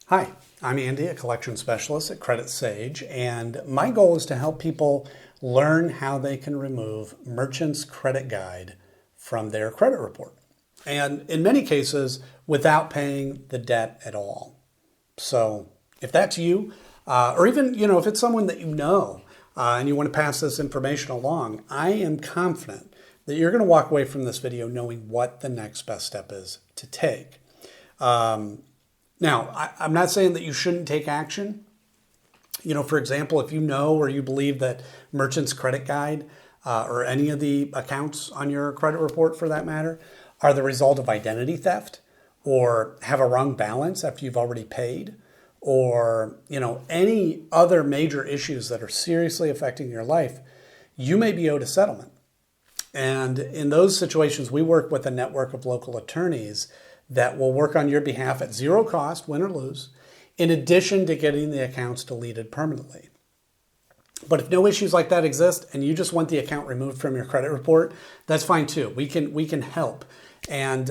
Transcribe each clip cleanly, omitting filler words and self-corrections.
Hi, I'm Andy, a collection specialist at Credit Sage, and my goal is to help people learn how they can remove Merchant's Credit Guide from their credit report. And in many cases, without paying the debt at all. So if that's you, or even, if it's someone that you know, and you want to pass this information along, I am confident that you're going to walk away from this video knowing what the next best step is to take. Now, I'm not saying that you shouldn't take action. For example, if you know or you believe that Merchant's Credit Guide or any of the accounts on your credit report for that matter are the result of identity theft or have a wrong balance after you've already paid or, any other major issues that are seriously affecting your life, you may be owed a settlement. And in those situations, we work with a network of local attorneys that will work on your behalf at zero cost, win or lose, in addition to getting the accounts deleted permanently. But if no issues like that exist and you just want the account removed from your credit report, that's fine too. We can help. And,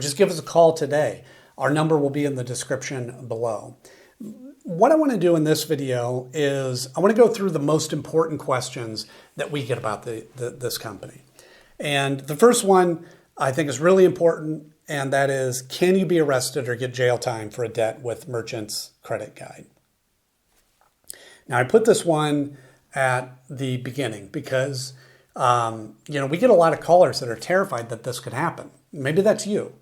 just give us a call today. Our number will be in the description below. What I want to do in this video is I want to go through the most important questions that we get about this company. And the first one I think is really important, and that is, can you be arrested or get jail time for a debt with Merchant's Credit Guide? Now, I put this one at the beginning because, we get a lot of callers that are terrified that this could happen. Maybe that's you.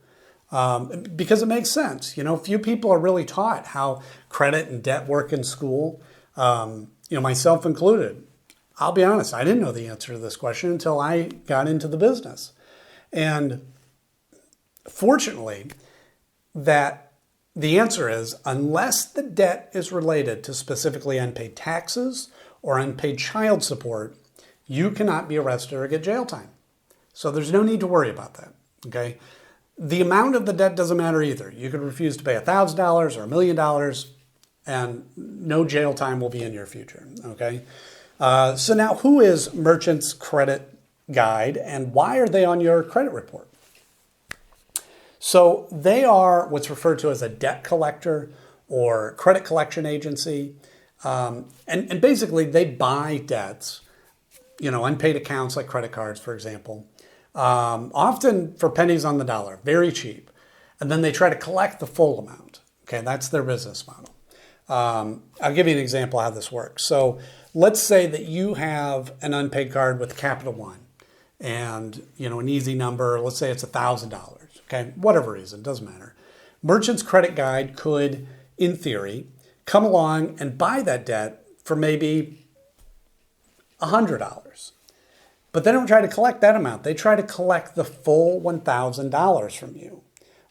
Because it makes sense. Few people are really taught how credit and debt work in school, myself included. I'll be honest, I didn't know the answer to this question until I got into the business. And fortunately, that the answer is, unless the debt is related to specifically unpaid taxes or unpaid child support, you cannot be arrested or get jail time. So there's no need to worry about that, okay? The amount of the debt doesn't matter either. You could refuse to pay $1,000 or $1 million and no jail time will be in your future, okay? So now, who is Merchant's Credit Guide and why are they on your credit report? So they are what's referred to as a debt collector or credit collection agency. And basically they buy debts, unpaid accounts like credit cards, for example, often for pennies on the dollar, very cheap. And then they try to collect the full amount. Okay, that's their business model. I'll give you an example of how this works. So let's say that you have an unpaid card with Capital One and, an easy number, let's say it's $1,000. Okay, whatever reason, doesn't matter. Merchant's Credit Guide could, in theory, come along and buy that debt for maybe $100. But they don't try to collect that amount. They try to collect the full $1,000 from you,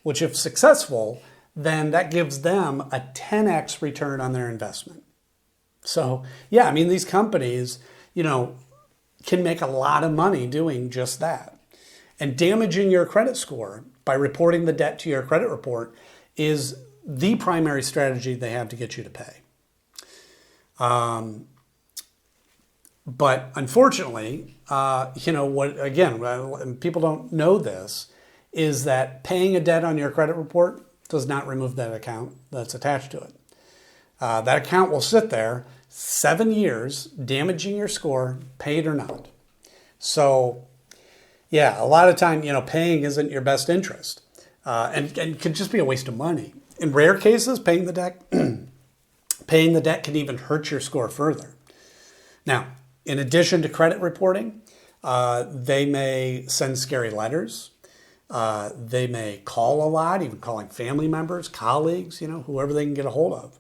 which if successful, then that gives them a 10x return on their investment. So, these companies, can make a lot of money doing just that. And damaging your credit score by reporting the debt to your credit report is the primary strategy they have to get you to pay. But unfortunately, people don't know this, is that paying a debt on your credit report does not remove that account that's attached to it. That account will sit there 7 years, damaging your score, paid or not. So, a lot of time, paying isn't your best interest and could just be a waste of money. In rare cases, paying the debt can even hurt your score further. Now, in addition to credit reporting, they may send scary letters. They may call a lot, even calling family members, colleagues, whoever they can get a hold of.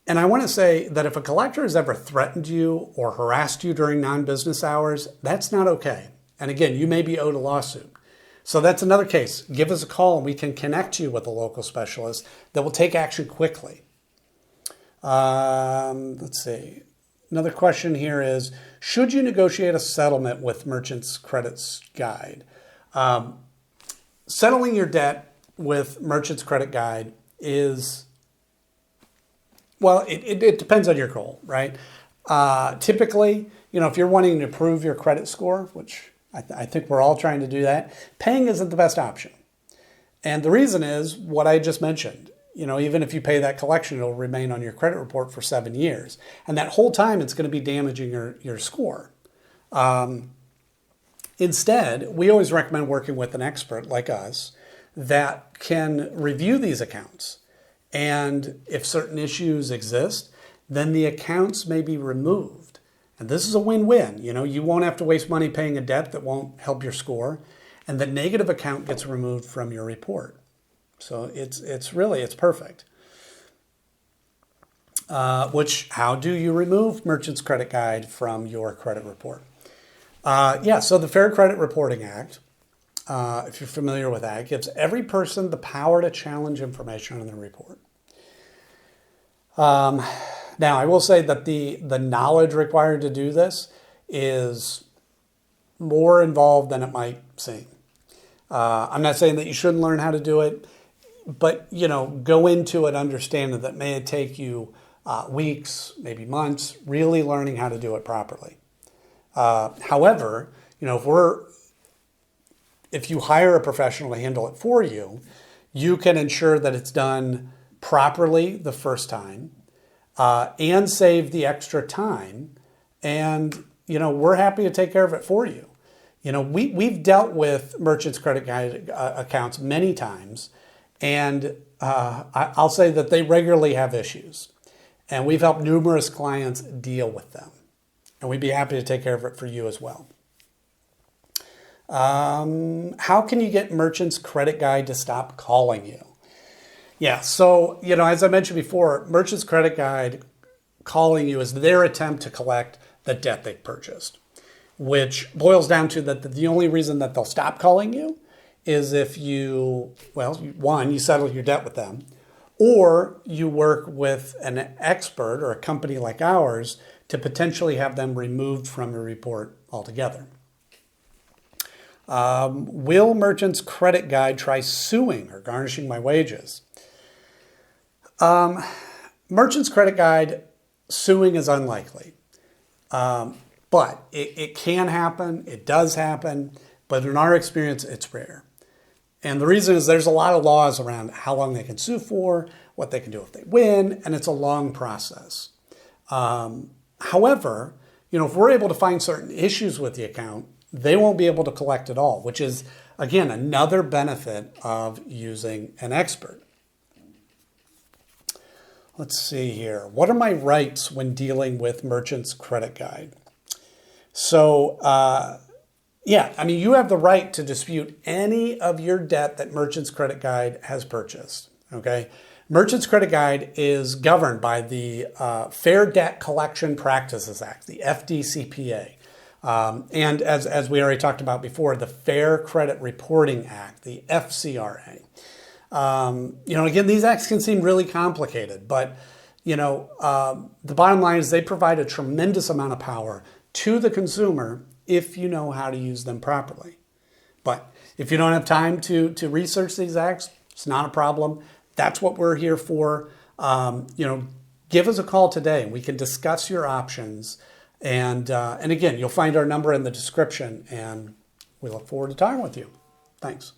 And I want to say that if a collector has ever threatened you or harassed you during non-business hours, that's not okay. And again, you may be owed a lawsuit. So that's another case. Give us a call and we can connect you with a local specialist that will take action quickly. Let's see. Another question here is, should you negotiate a settlement with Merchant's Credit Guide? Settling your debt with Merchant's Credit Guide is, it depends on your goal, right? Typically, if you're wanting to improve your credit score, which I think we're all trying to do that, paying isn't the best option. And the reason is what I just mentioned. even if you pay that collection, it'll remain on your credit report for 7 years. And that whole time, it's going to be damaging your score. Instead, we always recommend working with an expert like us that can review these accounts. And if certain issues exist, then the accounts may be removed. And this is a win-win. You won't have to waste money paying a debt that won't help your score. And the negative account gets removed from your report. So it's perfect. How do you remove Merchant's Credit Guide from your credit report? So the Fair Credit Reporting Act, if you're familiar with that, gives every person the power to challenge information in their report. Now, I will say that the knowledge required to do this is more involved than it might seem. I'm not saying that you shouldn't learn how to do it, but go into it understanding that may take you weeks, maybe months, really learning how to do it properly. However, if you hire a professional to handle it for you, you can ensure that it's done properly the first time, and save the extra time. And, we're happy to take care of it for you. We've dealt with Merchant's Credit Guide accounts many times, and I'll say that they regularly have issues. And we've helped numerous clients deal with them. And we'd be happy to take care of it for you as well. How can you get Merchant's Credit Guide to stop calling you? Yeah, so, as I mentioned before, Merchant's Credit Guide calling you is their attempt to collect the debt they've purchased, which boils down to that the only reason that they'll stop calling you is if you settle your debt with them, or you work with an expert or a company like ours to potentially have them removed from your report altogether. Will Merchant's Credit Guide try suing or garnishing my wages? Merchant's Credit Guide suing is unlikely, but it can happen. It does happen, but in our experience, it's rare. And the reason is there's a lot of laws around how long they can sue for, what they can do if they win, and it's a long process. However, if we're able to find certain issues with the account, they won't be able to collect at all, which is, again, another benefit of using an expert. Let's see here. What are my rights when dealing with Merchant's Credit Guide? So, you have the right to dispute any of your debt that Merchant's Credit Guide has purchased, okay? Merchant's Credit Guide is governed by the Fair Debt Collection Practices Act, the FDCPA. And as we already talked about before, the Fair Credit Reporting Act, the FCRA. Again, these acts can seem really complicated, but, the bottom line is they provide a tremendous amount of power to the consumer if you know how to use them properly. But if you don't have time to research these acts, it's not a problem. That's what we're here for. Give us a call today and we can discuss your options. And again, you'll find our number in the description, and we look forward to talking with you. Thanks.